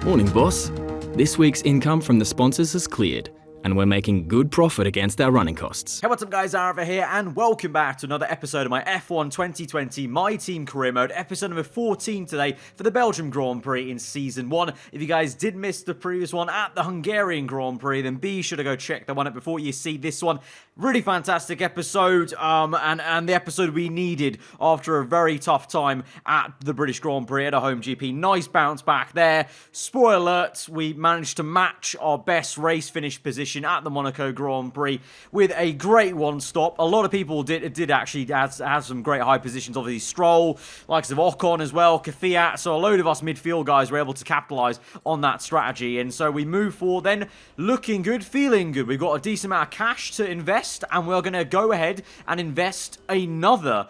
Morning, boss. This week's income from the sponsors has cleared, and we're making good profit against our running costs. Hey, what's up guys, aarava here, and welcome back to another episode of my F1 2020 My Team Career Mode, episode number 14 today for the Belgian Grand Prix in Season 1. If you guys did miss the previous one at the Hungarian Grand Prix, then be sure to go check that one out before you see this one. Really fantastic episode, and the episode we needed after a very tough time at the British Grand Prix at a home GP. Nice bounce back there. Spoiler alert, we managed to match our best race finish position at the Monaco Grand Prix with a great one stop. A lot of people did actually have some great high positions. Obviously Stroll, likes of Ocon as well, Kvyat. So a load of us midfield guys were able to capitalize on that strategy, and so we move forward then, looking good, feeling good. We've got a decent amount of cash to invest, and we're going to go ahead and invest another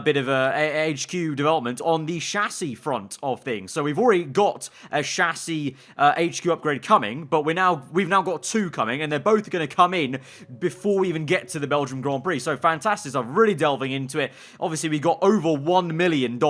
bit of a HQ development on the chassis front of things. So we've already got a chassis HQ upgrade coming, but we've now got two coming, and they're both going to come in before we even get to the Belgian Grand Prix. So fantastic. I'm really delving into it. Obviously, we got over $1 million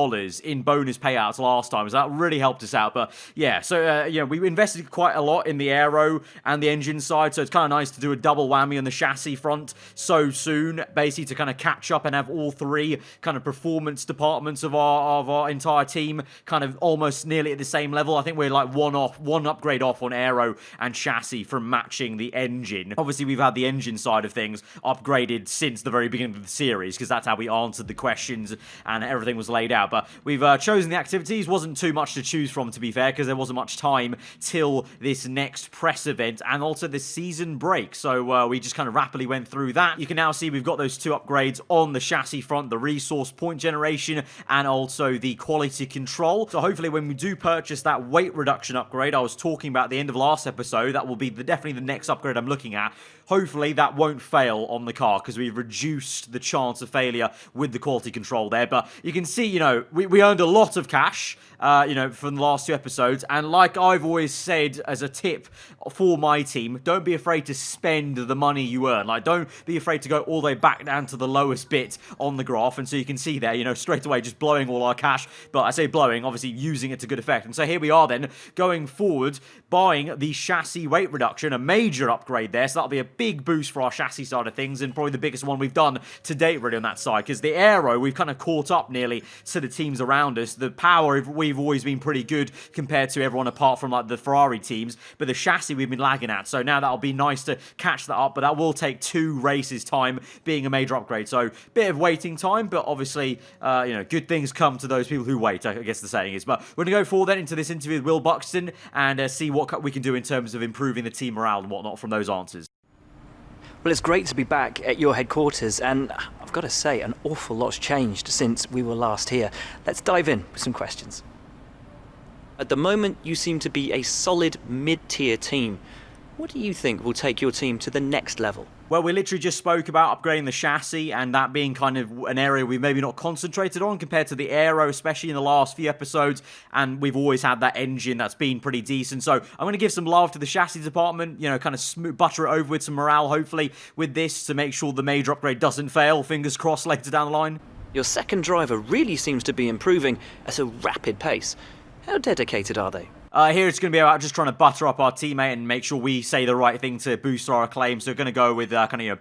in bonus payouts last time, so that really helped us out. But yeah, so we invested quite a lot in the aero and the engine side, so it's kind of nice to do a double whammy on the chassis front so soon, basically to kind of catch up and have all three kind of performance departments of our entire team kind of almost nearly at the same level. I think we're like one upgrade off on aero and chassis from matching the engine. Obviously, we've had the engine side of things upgraded since the very beginning of the series, because that's how we answered the questions and everything was laid out. But we've chosen the activities. Wasn't too much to choose from, to be fair, because there wasn't much time till this next press event and also the season break. So we just kind of rapidly went through that. You can now see we've got those two upgrades on the chassis front, the resource point generation and also the quality control. So hopefully when we do purchase that weight reduction upgrade I was talking about at the end of last episode, that will be definitely the next upgrade I'm looking at. Hopefully that won't fail on the car, because we've reduced the chance of failure with the quality control there. But you can see, we earned a lot of cash, from the last two episodes. And like I've always said as a tip for my team, don't be afraid to spend the money you earn. Like, don't be afraid to go all the way back down to the lowest bit on the graph. And so you can see there, straight away just blowing all our cash. But I say blowing, obviously using it to good effect. And so here we are then, going forward, buying the chassis weight reduction, a major upgrade there. So that'll be a big boost for our chassis side of things, and probably the biggest one we've done to date really on that side, because the aero, we've kind of caught up nearly to the teams around us. The power, we've always been pretty good compared to everyone apart from like the Ferrari teams, but the chassis we've been lagging at. So now that'll be nice to catch that up, but that will take 2 races time, being a major upgrade. So bit of waiting time, but obviously good things come to those people who wait, I guess the saying is. But we're going to go forward then into this interview with Will Buxton and see what we can do in terms of improving the team morale and whatnot from those answers. Well, it's great to be back at your headquarters, and I've got to say, an awful lot's changed since we were last here. Let's dive in with some questions. At the moment, you seem to be a solid mid-tier team. What do you think will take your team to the next level? Well, we literally just spoke about upgrading the chassis, and that being kind of an area we've maybe not concentrated on compared to the aero, especially in the last few episodes, and we've always had that engine that's been pretty decent. So I'm going to give some love to the chassis department, kind of butter it over with some morale, hopefully, with this to make sure the major upgrade doesn't fail. Fingers crossed later down the line. Your second driver really seems to be improving at a rapid pace. How dedicated are they? Here it's going to be about just trying to butter up our teammate and make sure we say the right thing to boost our acclaim. So we're going to go with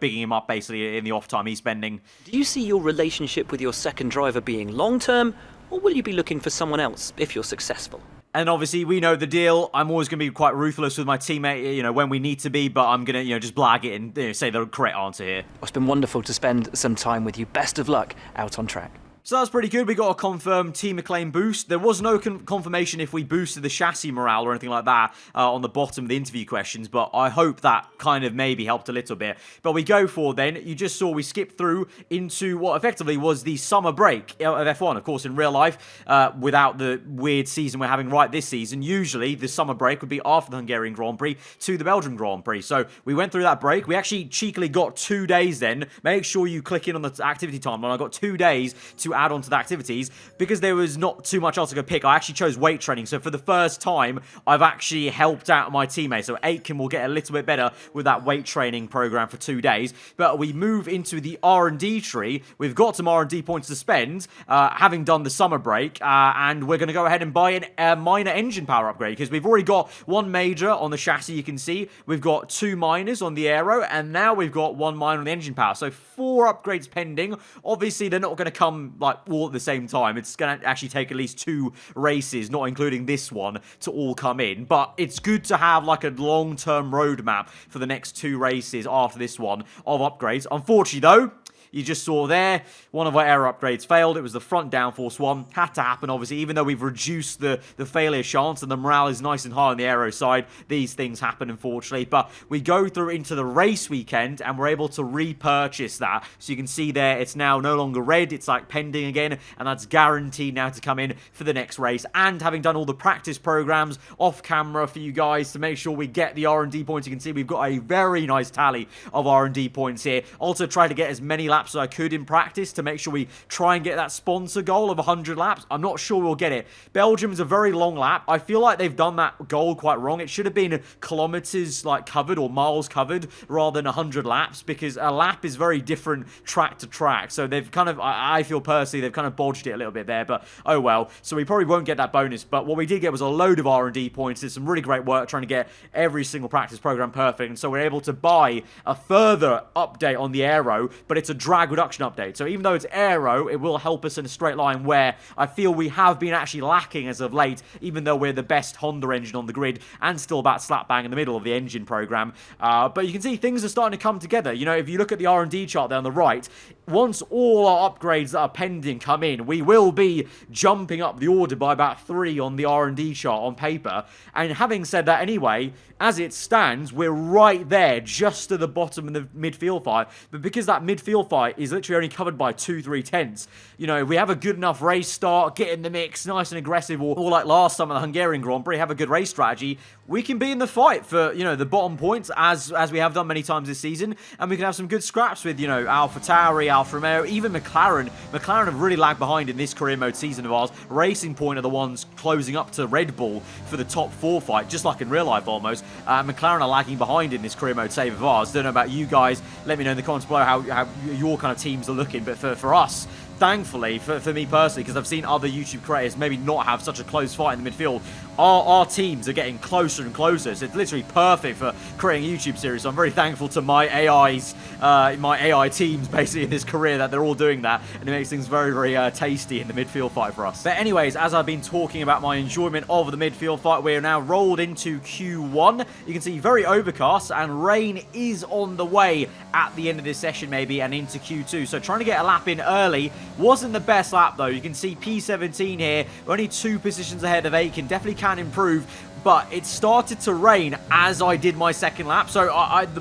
bigging him up basically in the off time he's spending. Do you see your relationship with your second driver being long-term, or will you be looking for someone else if you're successful? And obviously, we know the deal. I'm always going to be quite ruthless with my teammate, when we need to be, but I'm going to, just blag it and say the correct answer here. It's been wonderful to spend some time with you. Best of luck out on track. So that's pretty good. We got a confirmed team acclaim boost. There was no confirmation if we boosted the chassis morale or anything like that on the bottom of the interview questions, but I hope that kind of maybe helped a little bit. But we go for then, you just saw we skipped through into what effectively was the summer break of F1. Of course, in real life, without the weird season we're having right this season, usually the summer break would be after the Hungarian Grand Prix to the Belgian Grand Prix. So we went through that break. We actually cheekily got 2 days then. Make sure you click in on the activity timeline. I got 2 days to to add on to the activities, because there was not too much else to go pick, I actually chose weight training. So for the first time, I've actually helped out my teammates. So Aitken will get a little bit better with that weight training program for 2 days. But we move into the R&D tree. We've got some R&D points to spend, having done the summer break, and we're going to go ahead and buy a minor engine power upgrade, because we've already got one major on the chassis, you can see. We've got 2 minors on the aero, and now we've got 1 minor on the engine power. So 4 upgrades pending. Obviously, they're not going to come like all at the same time. It's going to actually take at least 2 races, not including this one, to all come in. But it's good to have like a long-term roadmap for the next 2 races after this one of upgrades. Unfortunately, though, you just saw there, one of our aero upgrades failed. It was the front downforce one. Had to happen, obviously. Even though we've reduced the failure chance and the morale is nice and high on the aero side, these things happen, unfortunately. But we go through into the race weekend, and we're able to repurchase that. So you can see there, it's now no longer red. It's like pending again, and that's guaranteed now to come in for the next race. And having done all the practice programs off camera for you guys to make sure we get the R&D points, you can see we've got a very nice tally of R&D points here. Also try to get as many laps as I could in practice to make sure we try and get that sponsor goal of 100 laps. I'm not sure we'll get it. Belgium's a very long lap. I feel like they've done that goal quite wrong. It should have been kilometers like covered or miles covered rather than 100 laps, because a lap is very different track to track. So they've kind of, I feel personally, they've kind of bodged it a little bit there, but oh well. So we probably won't get that bonus, but what we did get was a load of R&D points. Did some really great work trying to get every single practice program perfect, and so we're able to buy a further update on the aero, but it's a drag reduction update. So even though it's aero, it will help us in a straight line, where I feel we have been actually lacking as of late, even though we're the best Honda engine on the grid and still about slap bang in the middle of the engine program. But you can see things are starting to come together. You know, if you look at the R&D chart there on the right, once all our upgrades that are pending come in, we will be jumping up the order by about 3 on the R&D chart on paper. And having said that anyway, as it stands, we're right there, just to the bottom of the midfield fight. But because that midfield fight is literally only covered by 2-3 tenths, you know, if we have a good enough race start, get in the mix, nice and aggressive, or like last time at the Hungarian Grand Prix, have a good race strategy, we can be in the fight for, you know, the bottom points, as we have done many times this season, and we can have some good scraps with, you know, AlphaTauri, Alfa Romeo, even McLaren. McLaren have really lagged behind in this career mode season of ours. Racing Point are the ones closing up to Red Bull for the top 4 fight, just like in real life almost. McLaren are lagging behind in this career mode save of ours. Don't know about you guys. Let me know in the comments below how your kind of teams are looking. But for us, thankfully, for me personally, because I've seen other YouTube creators maybe not have such a close fight in the midfield, our teams are getting closer and closer. So it's literally perfect for creating a YouTube series. So I'm very thankful to my AI teams basically in this career, that they're all doing that, and it makes things very, very tasty in the midfield fight for us. But anyways, as I've been talking about my enjoyment of the midfield fight, we're now rolled into Q1. You can see very overcast, and rain is on the way at the end of this session maybe, and into Q2. So trying to get a lap in early wasn't the best lap though. You can see P17 here, we're only 2 positions ahead of Aitken. Definitely can improve, but it started to rain as I did my second lap. So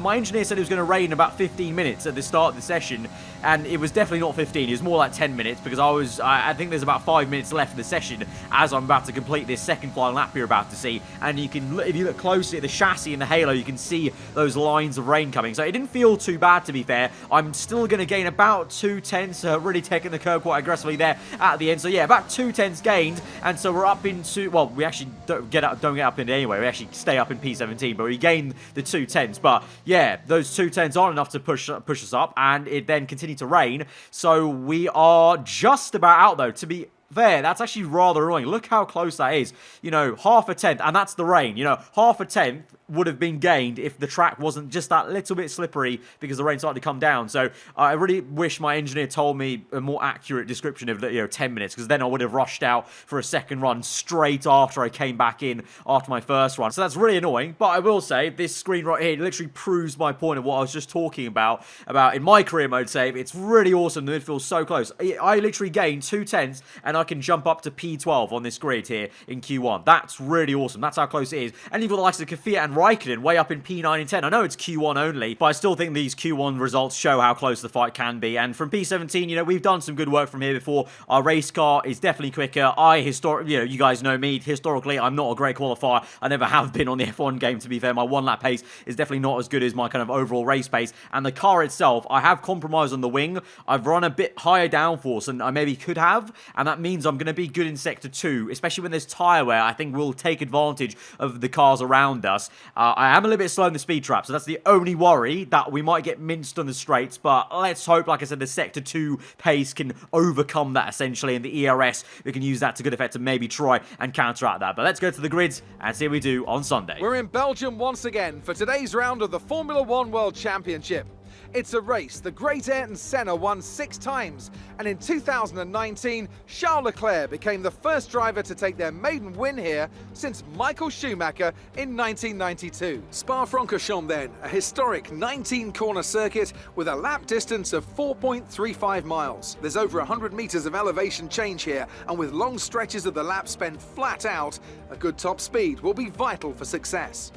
my engineer said it was going to rain in about 15 minutes at the start of the session, and it was definitely not 15. It was more like 10 minutes, because I think there's about 5 minutes left of the session as I'm about to complete this second final lap you're about to see. And you can, if you look closely at the chassis and the halo, you can see those lines of rain coming. So it didn't feel too bad, to be fair. I'm still going to gain about 2 tenths, really taking the curve quite aggressively there at the end. So yeah, about 2 tenths gained, and so we're up into, well, we actually don't get up in it anyway. We actually stay up in P17, but we gain the 2 tenths. But yeah, those 2 tenths aren't enough to push us up, and it then continued to rain. So we are just about out though, to be fair. That's actually rather annoying. Look how close that is. You know, half a tenth, and that's the rain. You know, half a tenth would have been gained if the track wasn't just that little bit slippery because the rain started to come down. So I really wish my engineer told me a more accurate description of the 10 minutes, because then I would have rushed out for a second run straight after I came back in after my first run. So that's really annoying. But I will say, this screen right here literally proves my point of what I was just talking about in my career mode save. It's really awesome. The midfield's so close. I literally gained 2 tenths, and I can jump up to P12 on this grid here in Q1. That's really awesome. That's how close it is. And you've got the likes of Kafir and Raikkonen way up in P9 and 10. I know it's Q1 only, but I still think these Q1 results show how close the fight can be. And from P17, you know, we've done some good work from here before. Our race car is definitely quicker. You guys know me. Historically, I'm not a great qualifier. I never have been on the F1 game, to be fair. My one-lap pace is definitely not as good as my kind of overall race pace. And the car itself, I have compromised on the wing. I've run a bit higher downforce than I maybe could have, and that means I'm going to be good in Sector 2, especially when there's tyre wear. I think we'll take advantage of the cars around us. I am a little bit slow in the speed trap, so that's the only worry, that we might get minced on the straights, but let's hope, like I said, the Sector 2 pace can overcome that, essentially, and the ERS, we can use that to good effect to maybe try and counteract that. But let's go to the grids and see how we do on Sunday. We're in Belgium once again for today's round of the Formula One World Championship. It's a race the great Ayrton Senna won 6 times, and in 2019, Charles Leclerc became the first driver to take their maiden win here since Michael Schumacher in 1992. Spa-Francorchamps then, a historic 19-corner circuit with a lap distance of 4.35 miles. There's over 100 meters of elevation change here, and with long stretches of the lap spent flat out, a good top speed will be vital for success.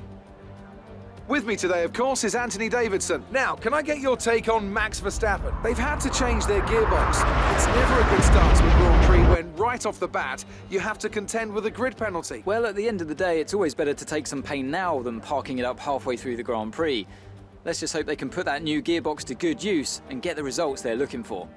With me today, of course, is Anthony Davidson. Now, can I get your take on Max Verstappen? They've had to change their gearbox. It's never a good start to a Grand Prix when, right off the bat, you have to contend with a grid penalty. Well, at the end of the day, it's always better to take some pain now than parking it up halfway through the Grand Prix. Let's just hope they can put that new gearbox to good use and get the results they're looking for.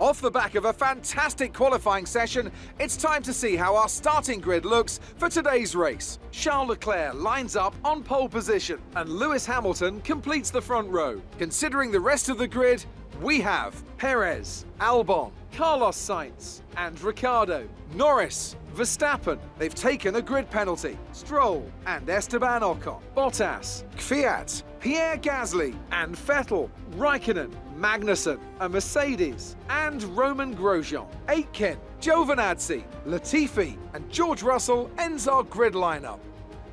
Off the back of a fantastic qualifying session, it's time to see how our starting grid looks for today's race. Charles Leclerc lines up on pole position, and Lewis Hamilton completes the front row. Considering the rest of the grid, we have Perez, Albon, Carlos Sainz, and Ricciardo, Norris, Verstappen. They've taken a grid penalty. Stroll and Esteban Ocon, Bottas, Kvyat, Pierre Gasly and Vettel, Raikkonen, Magnussen, a Mercedes, and Roman Grosjean. Aitken, Giovinazzi, Latifi, and George Russell ends our grid lineup.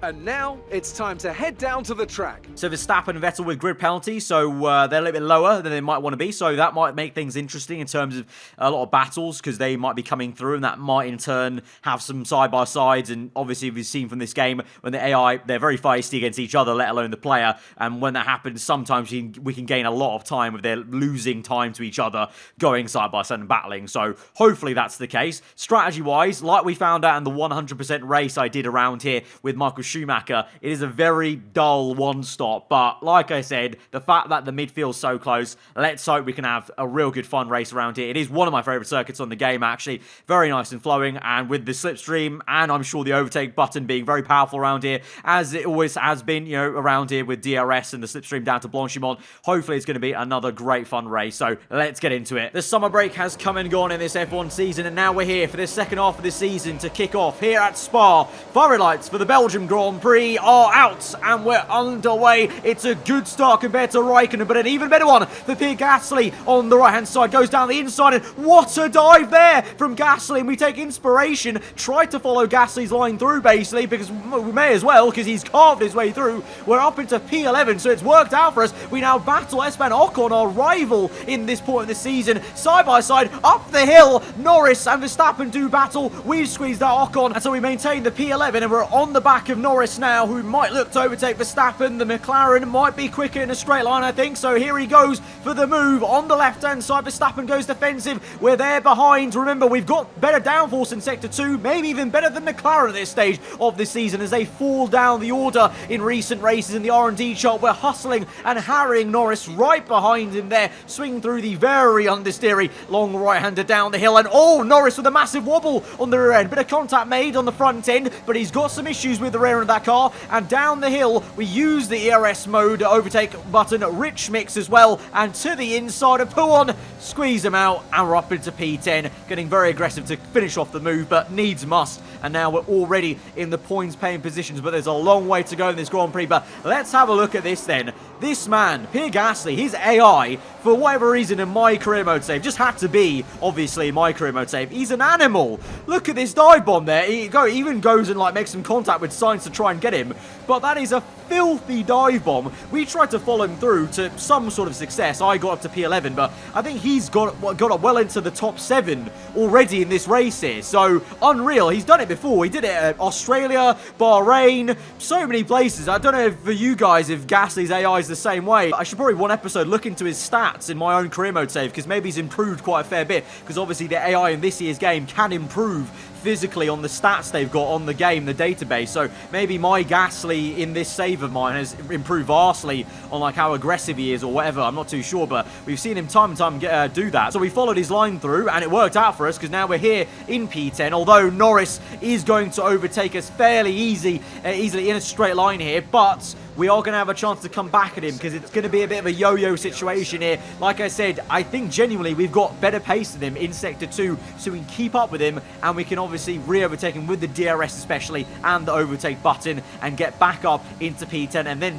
And now it's time to head down to the track. So Verstappen and Vettel with grid penalties, so they're a little bit lower than they might want to be, so that might make things interesting in terms of a lot of battles, because they might be coming through, and that might in turn have some side-by-sides. And obviously we've seen from this game, when the AI, they're very feisty against each other, let alone the player, and when that happens, sometimes we can gain a lot of time if they're losing time to each other, going side-by-side and battling. So hopefully that's the case. Strategy-wise, like we found out in the 100% race I did around here with Michael Schumacher, it is a very dull one-stop, but like I said, the fact that the midfield's so close, let's hope we can have a real good fun race around here. It is one of my favourite circuits on the game, actually. Very nice and flowing, and with the slipstream, and I'm sure the overtake button being very powerful around here, as it always has been, you know, around here with DRS and the slipstream down to Blanchimont. Hopefully it's going to be another great fun race, so let's get into it. The summer break has come and gone in this F1 season, and now we're here for the second half of the season to kick off here at Spa. Fiery lights for the Belgian Grand Prix are out, and we're underway. It's a good start compared to Raikkonen, but an even better one for Pierre Gasly on the right-hand side. Goes down the inside, and what a dive there from Gasly, and we take inspiration. Try to follow Gasly's line through, basically, because we may as well, because he's carved his way through. We're up into P11, so it's worked out for us. We now battle Esteban Ocon, our rival in this point of the season. Side by side, up the hill, Norris and Verstappen do battle. We've squeezed out Ocon, and so we maintain the P11, and we're on the back of Norris now, who might look to overtake Verstappen. The McLaren might be quicker in a straight line, I think, so here he goes for the move on the left-hand side. Verstappen goes defensive. We're there behind. Remember, we've got better downforce in Sector 2, maybe even better than McLaren at this stage of the season, as they fall down the order in recent races in the R&D chart. We're hustling and harrying Norris right behind him there, swinging through the very understeery long right-hander down the hill, and oh, Norris with a massive wobble on the rear end. Bit of contact made on the front end, but he's got some issues with the rear end of that car, and down the hill we use the ERS mode overtake button, rich mix as well, and to the inside of Puon, squeeze him out, and we're up into P10, getting very aggressive to finish off the move, but needs must, and now we're already in the points paying positions, but there's a long way to go in this Grand Prix. But let's have a look at this then. This man, Pierre Gasly, his AI, for whatever reason in my career mode save, just had to be, obviously, my career mode save. He's an animal. Look at this dive bomb there. He even goes and like makes some contact with Sainz to try and get him, but that is a filthy dive bomb. We tried to follow him through to some sort of success. I got up to P11, but I think he's got up well into the top 7 already in this race here. So, unreal. He's done it before. He did it at Australia, Bahrain, so many places. I don't know if for you guys, if Gasly's AI is the same way. I should probably one episode look into his stats in my own career mode save, because maybe he's improved quite a fair bit, because obviously the AI in this year's game can improve physically on the stats they've got on the game, the database. So maybe my Gasly in this save of mine has improved vastly on like how aggressive he is or whatever. I'm not too sure, but we've seen him time and time do that. So we followed his line through and it worked out for us, because now we're here in P10, although Norris is going to overtake us fairly easily in a straight line here, but we are going to have a chance to come back at him, because it's going to be a bit of a yo-yo situation here. Like I said, I think genuinely we've got better pace than him in Sector 2, so we can keep up with him, and we can obviously re-overtake him with the DRS especially, and the overtake button, and get back up into P10, and then,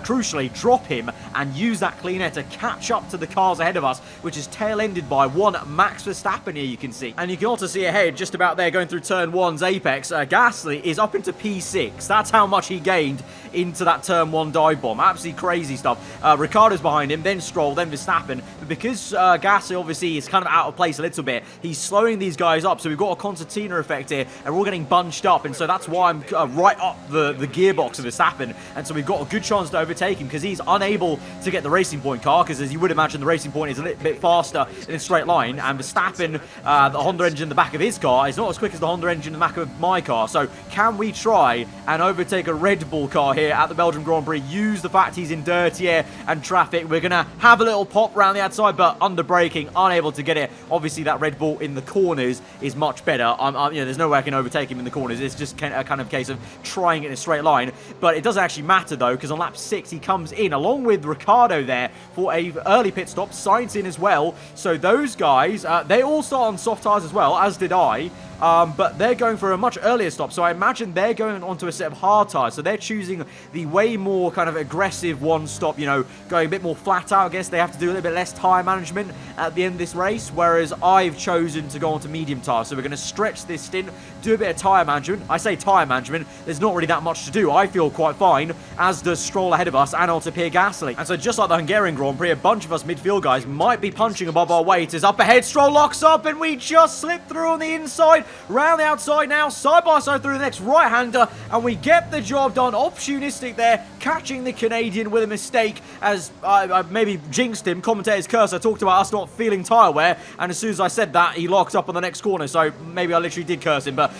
crucially, drop him, and use that clean air to catch up to the cars ahead of us, which is tail-ended by one Max Verstappen here, you can see. And you can also see ahead, just about there, going through Turn 1's apex, Gasly is up into P6. That's how much he gained into that Turn 1 dive bomb. Absolutely crazy stuff. Ricciardo's behind him, then Stroll, then Verstappen. But because Gasly obviously is kind of out of place a little bit, he's slowing these guys up. So we've got a concertina effect here, and we're all getting bunched up. And so that's why I'm right up the gearbox of Verstappen. And so we've got a good chance to overtake him, because he's unable to get the Racing Point car, because as you would imagine, the Racing Point is a little bit faster in a straight line. And Verstappen, the Honda engine in the back of his car, is not as quick as the Honda engine in the back of my car. So can we try and overtake a Red Bull car here at the Belgian Grand Prix? Use the fact he's in dirty air and traffic. We're going to have a little pop around the outside, but under braking, unable to get it. Obviously, that Red Bull in the corners is much better. There's no way I can overtake him in the corners. It's just a kind of case of trying it in a straight line. But it doesn't actually matter, though, because on lap 6, he comes in, along with Ricciardo there, for a early pit stop. Sainz in as well. So those guys, they all start on soft tyres as well, as did I. But they're going for a much earlier stop, so I imagine they're going onto a set of hard tyres, so they're choosing the way more kind of aggressive one stop, going a bit more flat out. I guess they have to do a little bit less tyre management at the end of this race, whereas I've chosen to go onto medium tyres. So we're going to stretch this stint, do a bit of tyre management. I say tyre management, there's not really that much to do. I feel quite fine, as does Stroll ahead of us, and also Pierre Gasly. And so just like the Hungarian Grand Prix, a bunch of us midfield guys might be punching above our weight, as up ahead, Stroll locks up, and we just slip through on the inside. Round the outside now, side by side through the next right-hander, and we get the job done. Opportunistic there, catching the Canadian with a mistake, as I maybe jinxed him. Commentator's curse, I talked about us not feeling tyre wear, and as soon as I said that, he locked up on the next corner, so maybe I literally did curse him, but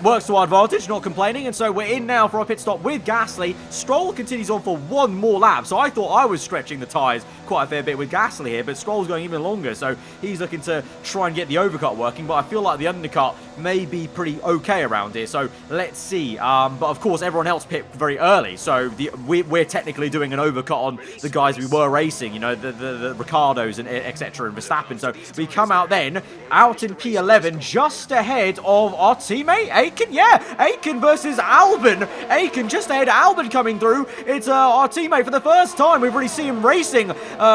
works to our advantage, not complaining. And so we're in now for our pit stop with Gasly. Stroll continues on for one more lap, so I thought I was stretching the tyres quite a fair bit with Gasly here, but Stroll's going even longer, so he's looking to try and get the overcut working, but I feel like the undercut may be pretty okay around here, so let's see. But of course, everyone else pit very early, so we're technically doing an overcut on the guys we were racing, the Ricciardos and etc. and Verstappen. So we come out then, out in P11, just ahead of our teammate, Aken. Yeah, Aken versus Albon. Aken just ahead of Albon coming through. It's our teammate for the first time. We've really seen him racing,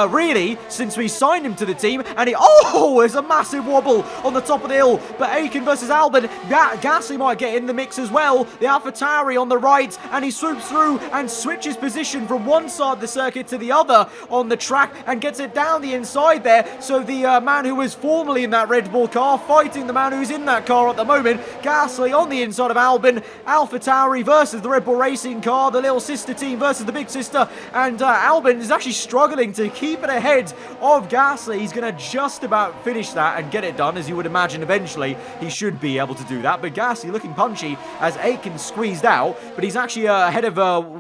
really, since we signed him to the team, and there's a massive wobble on the top of the hill, but Aken versus Albon. Gasly might get in the mix as well. The AlphaTauri on the right, and he swoops through and switches position from one side of the circuit to the other on the track and gets it down the inside there. So the man who was formerly in that Red Bull car fighting the man who's in that car at the moment. Gasly on the inside of Albon. AlphaTauri versus the Red Bull Racing car, the little sister team versus the big sister, and Albon is actually struggling to keep it ahead of Gasly. He's going to just about finish that and get it done, as you would imagine eventually he should be able to do that. But Gasly looking punchy as Aken squeezed out, but he's actually ahead of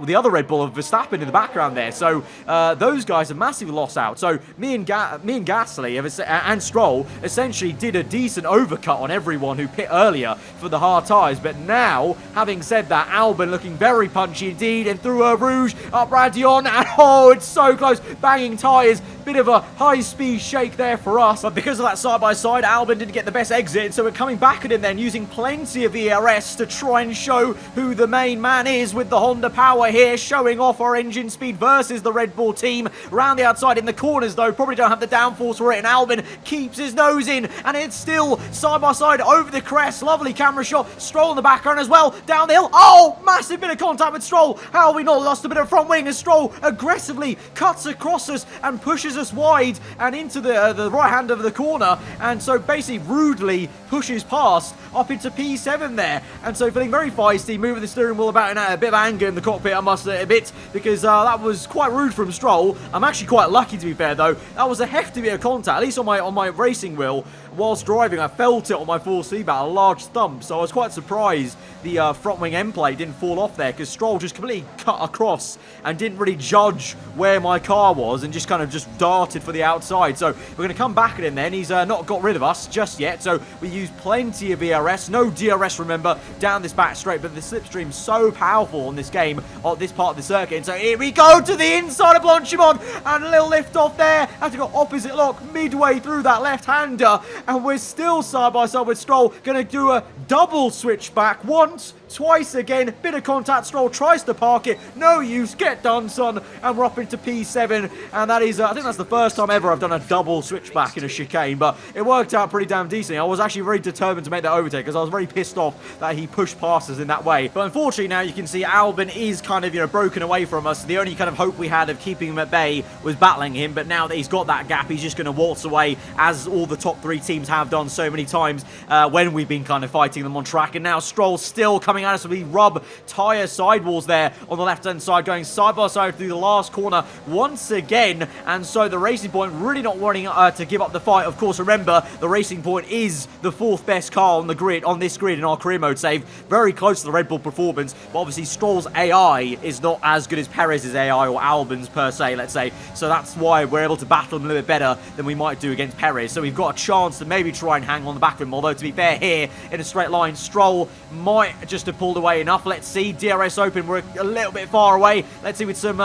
the other Red Bull of Verstappen in the background there. So those guys have massively lost out. So me and Gasly and Stroll essentially did a decent overcut on everyone who pit earlier for the hard tyres. But now, having said that, Albon looking very punchy indeed, and through Rouge, up Radion, and it's so close, banging tyres. Bit of a high-speed shake there for us. But because of that side-by-side, Albon didn't get the best exit. So we're coming back at him then, using plenty of ERS to try and show who the main man is with the Honda power here, showing off our engine speed versus the Red Bull team. Round the outside in the corners, though, probably don't have the downforce for it. And Albon keeps his nose in. And it's still side-by-side over the crest. Lovely camera shot. Stroll in the background as well. Down the hill. Oh, massive bit of contact with Stroll. How have we not lost a bit of front wing as Stroll aggressively cuts across us and pushes us wide and into the right hand of the corner, and so basically rudely pushes past up into P7 there, and so feeling very feisty, moving the steering wheel about in a bit of anger in the cockpit, I must admit, because that was quite rude from Stroll. I'm actually quite lucky, to be fair, though. That was a hefty bit of contact, at least on my racing wheel. Whilst driving, I felt it on my full seat about a large thump, so I was quite surprised the front wing end plate didn't fall off there, because Stroll just completely cut across and didn't really judge where my car was and just kind of just darted for the outside. So we're going to come back at him then. He's not got rid of us just yet, so we use plenty of ERS. No DRS, remember, down this back straight, but the slipstream's so powerful on this game, on this part of the circuit. And so here we go to the inside of Blanchimont, and a little lift off there. Have to go opposite lock midway through that left-hander, and we're still side by side with Stroll. Going to do a double switch back once, twice again, bit of contact. Stroll tries to park it, no use, get done, son, and we're up into P7, and that is I think that's the first time ever I've done a double switchback in a chicane, but it worked out pretty damn decently. I was actually very determined to make that overtake because I was very pissed off that he pushed past us in that way. But unfortunately now you can see Albon is kind of, you know, broken away from us. The only kind of hope we had of keeping him at bay was battling him, but now that he's got that gap, he's just going to waltz away, as all the top three teams have done so many times when we've been kind of fighting them on track. And now Stroll still coming at us with the rub tyre sidewalls there on the left-hand side, going side by side through the last corner once again. And so the Racing Point really not wanting to give up the fight. Of course, remember, the Racing Point is the fourth best car on the grid, on this grid in our career mode save. Very close to the Red Bull performance, but obviously Stroll's AI is not as good as Perez's AI or Albon's per se, let's say. So that's why we're able to battle him a little bit better than we might do against Perez. So we've got a chance to maybe try and hang on the back of him, although to be fair here, in a straight line, Stroll might just have pulled away enough. Let's see, DRS open, we're a little bit far away. Let's see with some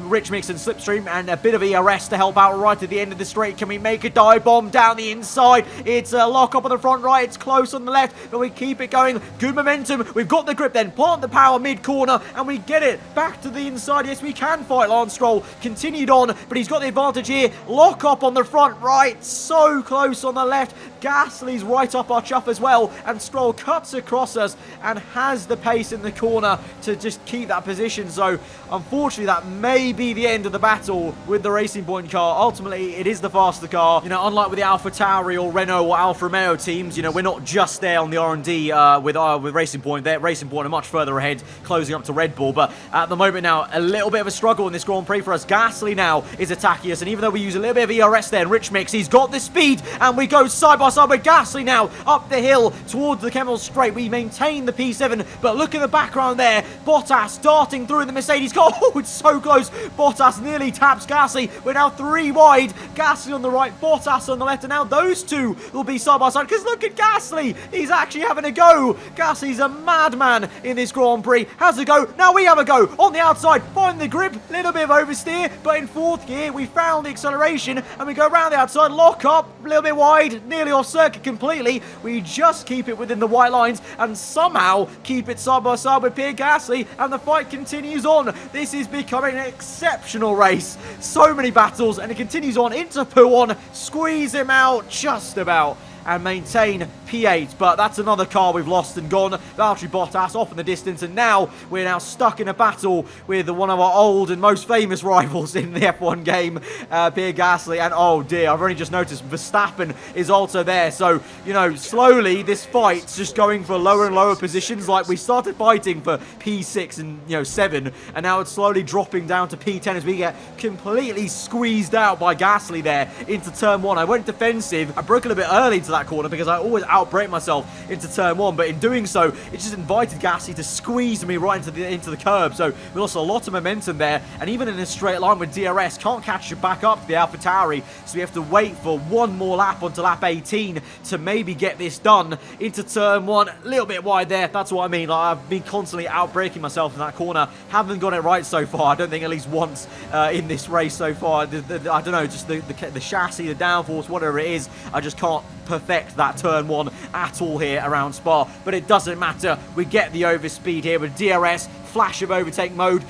rich mix and slipstream and a bit of ERS to help out right at the end of the straight. Can we make a dive bomb down the inside? It's a lock up on the front right, it's close on the left, but we keep it going. Good momentum, we've got the grip then, plant the power mid-corner, and we get it back to the inside. Yes, we can fight Lance Stroll, continued on, but he's got the advantage here. Lock up on the front right, so close on the left. Gasly's right up our chuff as well, and Stroll cuts across us and has the pace in the corner to just keep that position. So unfortunately that may be the end of the battle with the Racing Point car. Ultimately it is the faster car, you know, unlike with the Alpha Tauri or Renault or Alfa Romeo teams. You know, we're not just there on the R&D with Racing Point. Racing Point are much further ahead, closing up to Red Bull, but at the moment now a little bit of a struggle in this Grand Prix for us. Gasly now is attacking us, and even though we use a little bit of ERS there, Rich Mix, he's got the speed, and we go side by side with Gasly now up the hill towards the Kemmel Straight. We maintain the P7, but look in the background there, Bottas darting through the Mercedes car. Oh, it's so close. Bottas nearly taps Gasly. We're now 3 wide. Gasly on the right, Bottas on the left, and now those two will be side by side, because look at Gasly. He's actually having a go. Gasly's a madman in this Grand Prix. Has a go. Now we have a go on the outside. Find the grip. Little bit of oversteer, but in fourth gear we found the acceleration, and we go around the outside, lock up, a little bit wide, nearly off circuit completely. We just keep it within the white lines and somehow keep it side by side with Pierre Gasly, and the fight continues on. This is becoming an exceptional race. So many battles, and it continues on into P1. Squeeze him out just about and maintain P8, but that's another car we've lost and gone. Valtteri Bottas off in the distance, and now we're stuck in a battle with one of our old and most famous rivals in the F1 game, Pierre Gasly, and oh dear, I've only just noticed Verstappen is also there. So, you know, slowly this fight's just going for lower and lower positions. Like, we started fighting for P6 and, you know, 7, and now it's slowly dropping down to P10 as we get completely squeezed out by Gasly there into turn 1. I went defensive, I broke a little bit early to that corner because I always outbrake myself into turn 1, but in doing so, it just invited Gasly to squeeze me right into the curb. So we lost a lot of momentum there, and even in a straight line with DRS, can't catch you back up to the AlphaTauri, so we have to wait for one more lap onto lap 18 to maybe get this done into turn 1. A little bit wide there, that's what I mean. Like, I've been constantly outbraking myself in that corner, haven't got it right so far. I don't think at least once in this race so far. I don't know, just the chassis, the downforce, whatever it is, I just can't perfect that turn 1 at all here around Spa, but it doesn't matter. We get the overspeed here with DRS, flash of overtake mode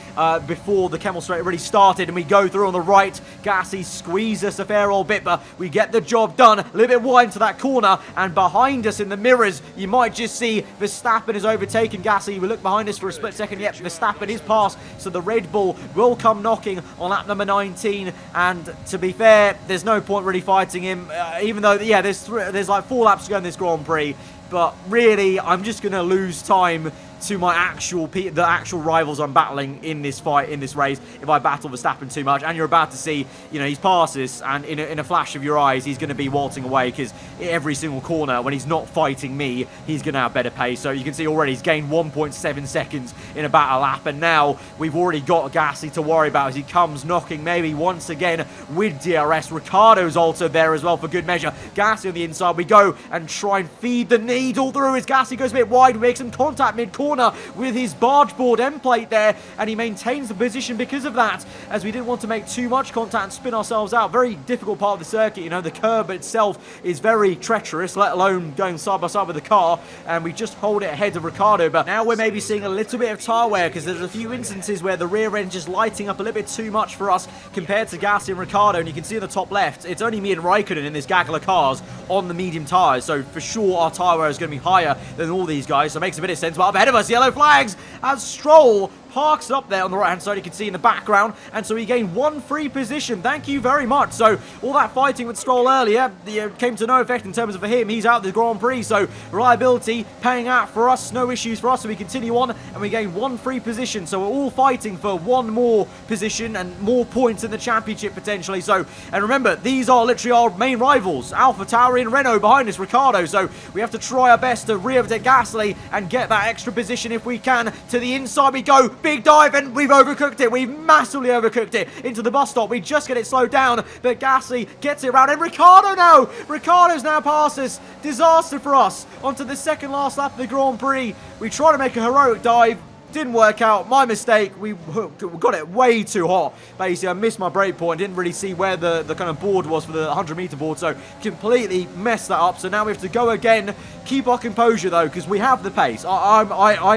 before the Kemmel Straight really started, and we go through on the right. Gasly squeezes us a fair old bit, but we get the job done. A little bit wide into that corner, and behind us in the mirrors, you might just see Verstappen has overtaken Gasly. We look behind us for a split second. Yep, Verstappen is past, so the Red Bull will come knocking on lap number 19, and to be fair, there's no point really fighting him, even though, yeah, there's like 4 laps to go in this Grand Prix, but really, I'm just going to lose time to my the actual rivals I'm battling in this fight, in this race, if I battle Verstappen too much. And you're about to see, you know, he's past us, and in a flash of your eyes, he's going to be waltzing away, because every single corner, when he's not fighting me, he's going to have better pace. So you can see already he's gained 1.7 seconds in about a lap, and now we've already got Gasly to worry about as he comes knocking maybe once again with DRS. Ricciardo's also there as well for good measure. Gasly on the inside, we go and try and feed the needle through as Gasly goes a bit wide, makes some contact mid-corner with his barge board end plate there, and he maintains the position because of that, as we didn't want to make too much contact and spin ourselves out. Very difficult part of the circuit, you know, the curb itself is very treacherous, let alone going side by side with the car, and we just hold it ahead of Ricciardo. But now we're maybe seeing a little bit of tyre wear, because there's a few instances where the rear end just lighting up a little bit too much for us compared to Gasly and Ricciardo, and you can see in the top left, it's only me and Raikkonen in this gaggle of cars on the medium tyres, so for sure our tyre wear is going to be higher than all these guys, so it makes a bit of sense. But up ahead of us, yellow flags as Stroll parks up there on the right hand side, you can see in the background, and so he gained 1 free position. Thank you very much. So all that fighting with Stroll earlier came to no effect in terms of for him. He's out of the Grand Prix, so reliability paying out for us, no issues for us, so we continue on and we gain 1 free position. So we're all fighting for 1 more position and more points in the championship potentially. So, and remember, these are literally our main rivals, AlphaTauri and Renault behind us, Ricciardo, so we have to try our best to re-overtake Gasly and get that extra position if we can. To the inside we go, big dive, and we've overcooked it. We've massively overcooked it into the bus stop. We just get it slowed down, but Gasly gets it around, and Ricciardo's now past us. Disaster for us onto the second last lap of the Grand Prix. We try to make a heroic dive, didn't work out, my mistake. We got it way too hot. Basically, I missed my brake point, didn't really see where the kind of board was for the 100-meter board, so completely messed that up. So now we have to go again, keep our composure though, because we have the pace. I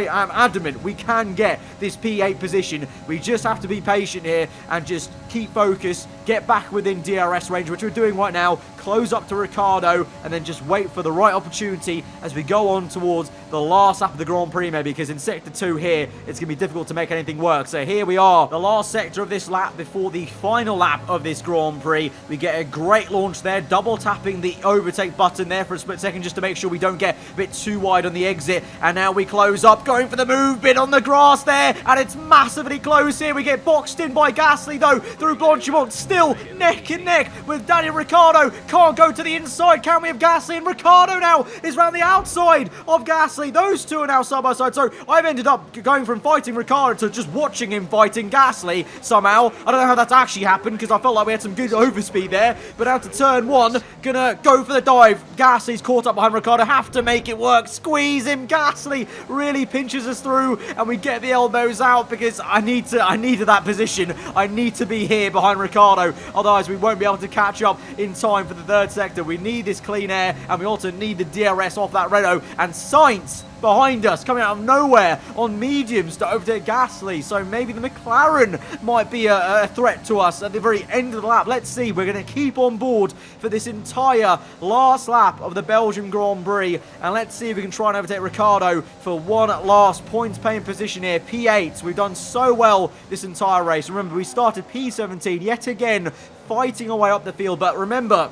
am adamant we can get this P8 position. We just have to be patient here and just keep focused, get back within DRS range, which we're doing right now, close up to Ricciardo, and then just wait for the right opportunity as we go on towards the last lap of the Grand Prix maybe, because in Sector 2 here, it's going to be difficult to make anything work. So here we are, the last sector of this lap before the final lap of this Grand Prix. We get a great launch there, double tapping the overtake button there for a split second just to make sure we don't get a bit too wide on the exit. And now we close up, going for the move bit on the grass there, and it's massively close here. We get boxed in by Gasly though, through Blanchimont, still neck and neck with Daniel Ricciardo. Can't go to the inside, can we, of Gasly? And Ricciardo now is around the outside of Gasly. Those two are now side by side, so I've ended up going from fighting Ricciardo to just watching him fighting Gasly somehow. I don't know how that's actually happened, because I felt like we had some good overspeed there, but out to turn 1, gonna go for the dive. Gasly's caught up behind Ricciardo, have to make it work, squeeze him. Gasly really pinches us through, and we get the elbows out, because I needed that position. I need to be here behind Ricciardo, otherwise we won't be able to catch up in time for the third sector. We need this clean air, and we also need the DRS off that Renault, and Sainz behind us, coming out of nowhere on mediums to overtake Gasly. So maybe the McLaren might be a threat to us at the very end of the lap. Let's see. We're going to keep on board for this entire last lap of the Belgian Grand Prix, and let's see if we can try and overtake Ricciardo for one last points-paying position here. P8. We've done so well this entire race. Remember, we started P17 yet again, fighting our way up the field, but remember,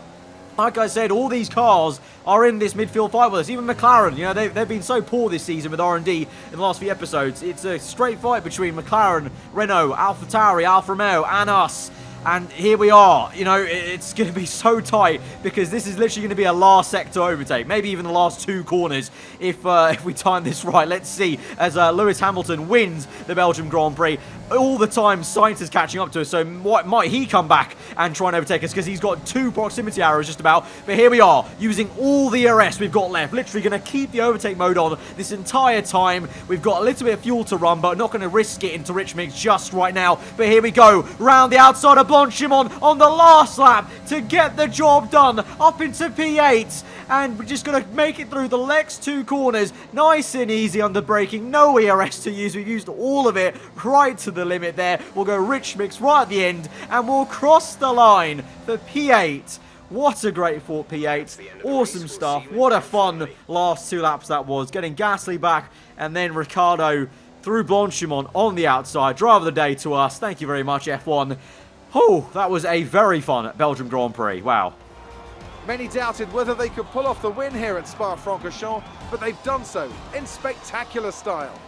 like I said, all these cars are in this midfield fight with us. Even McLaren, you know, they've been so poor this season with R&D in the last few episodes. It's a straight fight between McLaren, Renault, AlphaTauri, Alfa Romeo, and us. And here we are. You know, it's going to be so tight because this is literally going to be a last sector overtake. Maybe even the last 2 corners if we time this right. Let's see as Lewis Hamilton wins the Belgian Grand Prix. All the time, Sainz is catching up to us, so might he come back and try and overtake us because he's got 2 proximity arrows just about. But here we are, using all the DRS we've got left. Literally going to keep the overtake mode on this entire time. We've got a little bit of fuel to run, but not going to risk it into Rich Mix just right now. But here we go, round the outside of Blanchimont on the last lap to get the job done, up into P8. And we're just going to make it through the next 2 corners, nice and easy under braking. No ERS to use, we've used all of it right to the limit there. We'll go Rich Mix right at the end, and we'll cross the line for P8. What a great fought P8. Awesome stuff. What a fun last 2 laps that was. Getting Gasly back, and then Ricciardo through Blanchimont on the outside. Driver of the day to us. Thank you very much, F1. Oh, that was a very fun Belgium Grand Prix. Wow. Many doubted whether they could pull off the win here at Spa-Francorchamps, but they've done so in spectacular style.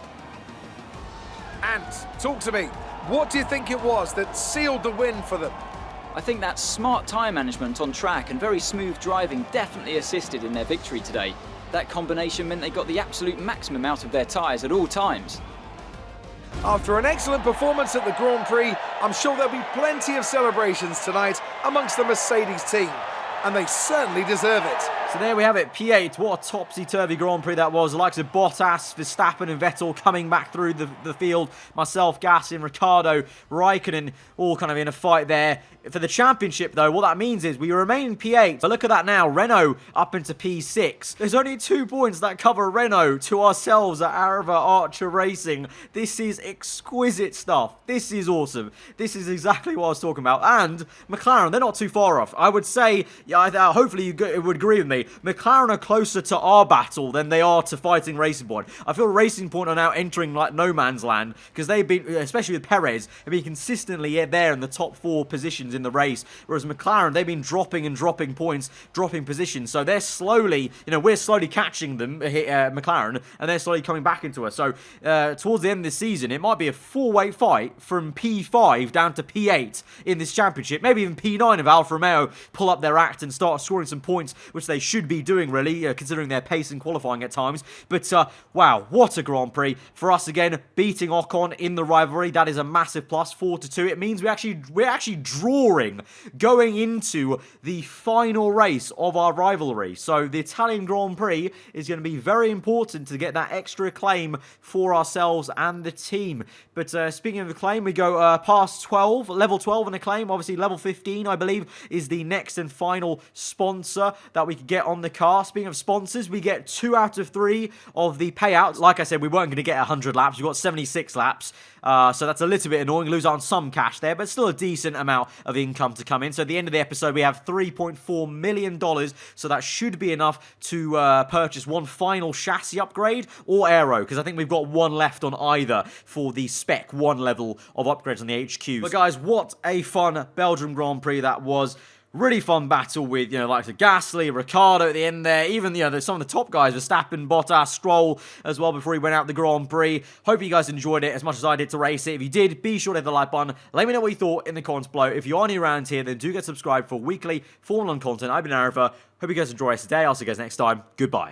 And talk to me, what do you think it was that sealed the win for them? I think that smart tyre management on track and very smooth driving definitely assisted in their victory today. That combination meant they got the absolute maximum out of their tyres at all times. After an excellent performance at the Grand Prix, I'm sure there'll be plenty of celebrations tonight amongst the Mercedes team. And they certainly deserve it. So there we have it, P8. What a topsy-turvy Grand Prix that was. The likes of Bottas, Verstappen and Vettel coming back through the field. Myself, Gasly, Ricciardo, Raikkonen, all kind of in a fight there. For the championship, though, what that means is we remain in P8. But look at that now, Renault up into P6. There's only 2 points that cover Renault to ourselves at Aarava Archer Racing. This is exquisite stuff. This is awesome. This is exactly what I was talking about. And McLaren, they're not too far off. I would say, yeah, hopefully you would agree with me, McLaren are closer to our battle than they are to fighting Racing Point. I feel Racing Point are now entering like no man's land because they've been, especially with Perez, have been consistently there in the top 4 positions in the race, whereas McLaren, they've been dropping and dropping points, dropping positions, so they're slowly, we're slowly catching them, McLaren, and they're slowly coming back into us. So towards the end of the season, it might be a 4-way fight from P5 down to P8 in this championship, maybe even P9 if Alfa Romeo pull up their act and start scoring some points, which they should be doing, really, considering their pace in qualifying at times. But, wow, what a Grand Prix. For us, again, beating Ocon in the rivalry, that is a massive plus, 4-2. It means we're actually drawing going into the final race of our rivalry. So the Italian Grand Prix is going to be very important to get that extra acclaim for ourselves and the team. But speaking of acclaim, we go past 12, level 12 in acclaim. Obviously, level 15, I believe, is the next and final sponsor that we could get on the car. Speaking of sponsors, we get 2 out of 3 of the payouts. Like I said, we weren't going to get 100 laps. We got 76 laps. So that's a little bit annoying. Lose out on some cash there, but still a decent amount of income to come in. So at the end of the episode, we have $3.4 million. So that should be enough to purchase one final chassis upgrade or aero, because I think we've got one left on either for the Spec 1 level of upgrades on the HQ. But guys, what a fun Belgium Grand Prix that was. Really fun battle with, like the Gasly, Ricciardo at the end there. Even, some of the top guys, Verstappen, Bottas, Stroll as well before he went out the Grand Prix. Hope you guys enjoyed it as much as I did to race it. If you did, be sure to hit the like button. Let me know what you thought in the comments below. If you are new around here, then do get subscribed for weekly Formula 1 content. I've been aarava. Hope you guys enjoy us today. I'll see you guys next time. Goodbye.